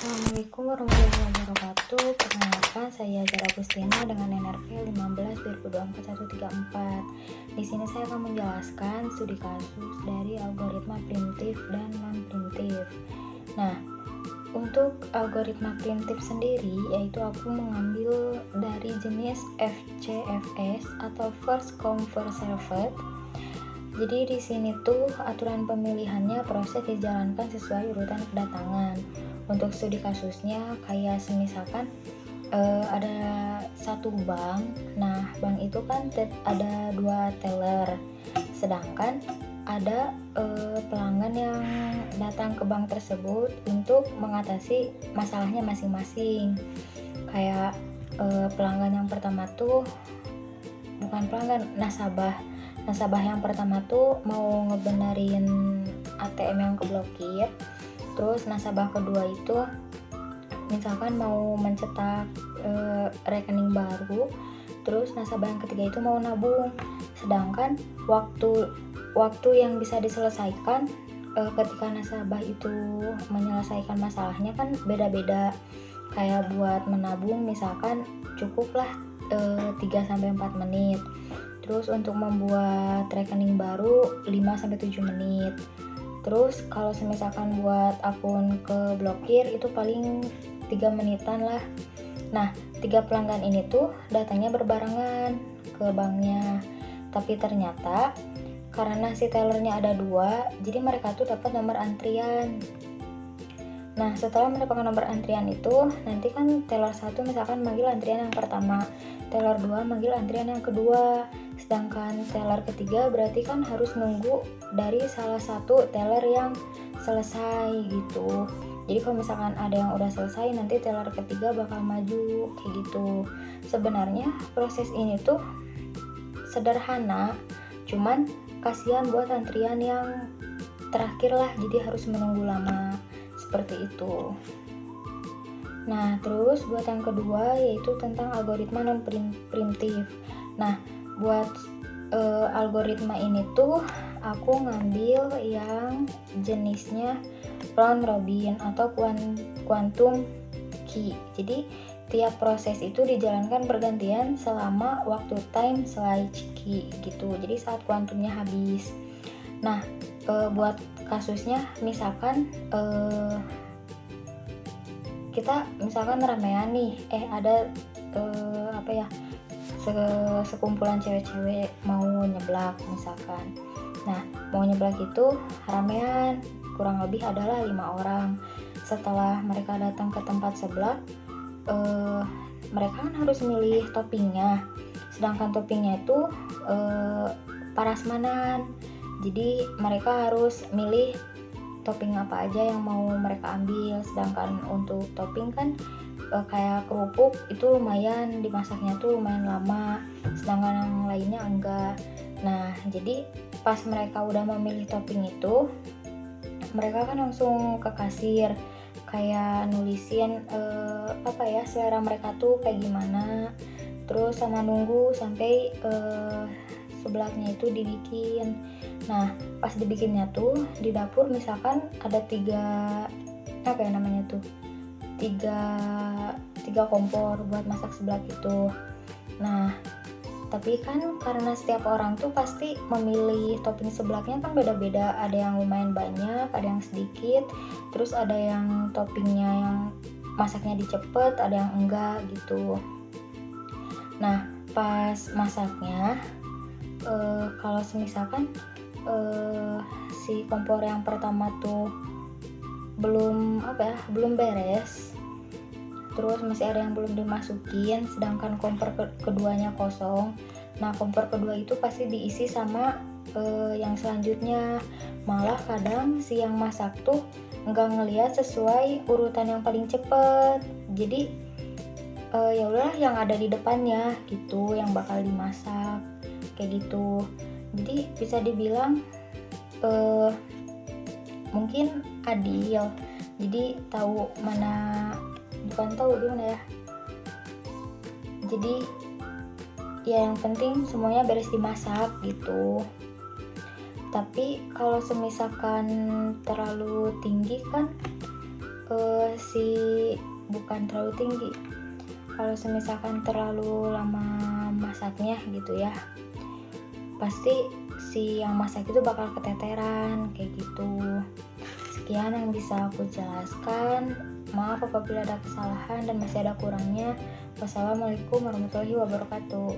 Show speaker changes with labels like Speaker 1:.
Speaker 1: Assalamualaikum warahmatullahi wabarakatuh. Perkenalkan, saya Zara Agustina dengan NRP 15/2024. Di sini saya akan menjelaskan studi kasus dari algoritma primitif dan non-primitif. Nah, untuk algoritma primitif sendiri, yaitu aku mengambil dari jenis FCFS atau First Come First Served. Jadi di sini tuh aturan pemilihannya proses dijalankan sesuai urutan kedatangan. Untuk studi kasusnya kayak semisalkan ada satu bank. Nah, bank itu kan ada 2 teller. Sedangkan ada pelanggan yang datang ke bank tersebut untuk mengatasi masalahnya masing-masing. Kayak pelanggan yang pertama tuh bukan pelanggan, nasabah yang pertama tuh mau ngebenerin ATM yang keblokir. Terus nasabah kedua itu misalkan mau mencetak rekening baru. Terus nasabah yang ketiga itu mau nabung. Sedangkan waktu yang bisa diselesaikan ketika nasabah itu menyelesaikan masalahnya kan beda-beda. Kayak buat menabung misalkan cukuplah 3-4 menit. Terus untuk membuat rekening baru 5-7 menit. Terus kalau misalkan buat akun keblokir itu paling 3 menitan lah. Nah, 3 pelanggan ini tuh datangnya berbarengan ke banknya. Tapi ternyata karena si tellernya ada 2, jadi mereka tuh dapat nomor antrian. Nah, setelah mendapatkan nomor antrian itu, nanti kan teller 1 misalkan manggil antrian yang pertama, teller 2 manggil antrian yang kedua. Sedangkan teller ketiga berarti kan harus nunggu dari salah satu teller yang selesai gitu. Jadi kalau misalkan ada yang udah selesai, nanti teller ketiga bakal maju kayak gitu. Sebenarnya proses ini tuh sederhana, cuman kasihan buat antrian yang terakhir lah, jadi harus menunggu lama seperti itu. Nah, terus buat yang kedua yaitu tentang algoritma non-primitif. Nah, buat algoritma ini tuh aku ngambil yang jenisnya round robin atau quantum key. Jadi tiap proses itu dijalankan bergantian selama waktu time slice key gitu. Jadi saat kuantumnya habis. Nah, buat kasusnya misalkan kita misalkan ramean nih, ada sekumpulan cewek-cewek mau nyeblak misalkan. Nah, mau nyeblak itu ramean, kurang lebih adalah 5 orang. Setelah mereka datang ke tempat seblak, mereka kan harus milih toppingnya. Sedangkan toppingnya itu parasmanan. Jadi mereka harus milih topping apa aja yang mau mereka ambil. Sedangkan untuk topping kan kayak kerupuk itu lumayan dimasaknya tuh lumayan lama, sedangkan yang lainnya enggak. Nah, jadi pas mereka udah memilih topping itu, mereka kan langsung ke kasir kayak nulisin selera mereka tuh kayak gimana. Terus sama nunggu sampai seblaknya itu dibikin. Nah, pas dibikinnya tuh di dapur misalkan ada 3 kompor buat masak seblak itu. Nah, tapi kan karena setiap orang tuh pasti memilih topping seblaknya kan beda-beda. Ada yang lumayan banyak, ada yang sedikit. Terus ada yang toppingnya yang masaknya dicepet, ada yang enggak gitu. Nah, pas masaknya kalau misalkan si kompor yang pertama tuh belum beres, terus masih ada yang belum dimasukin, sedangkan kompor keduanya kosong. Nah, kompor kedua itu pasti diisi sama yang selanjutnya. Malah kadang si yang masak tuh nggak ngelihat sesuai urutan yang paling cepet. Jadi ya udahlah yang ada di depannya gitu yang bakal dimasak kayak gitu. Jadi bisa dibilang mungkin adil. Jadi tahu mana, bukan tahu gimana ya. Jadi ya yang penting semuanya beres dimasak gitu. Tapi kalau semisalkan terlalu tinggi kan si bukan terlalu tinggi. Kalau misalkan terlalu lama masaknya gitu ya, pasti si yang masak itu bakal keteteran kayak gitu. Sekian yang bisa aku jelaskan. Maaf apabila ada kesalahan dan masih ada kurangnya. Wassalamualaikum warahmatullahi wabarakatuh.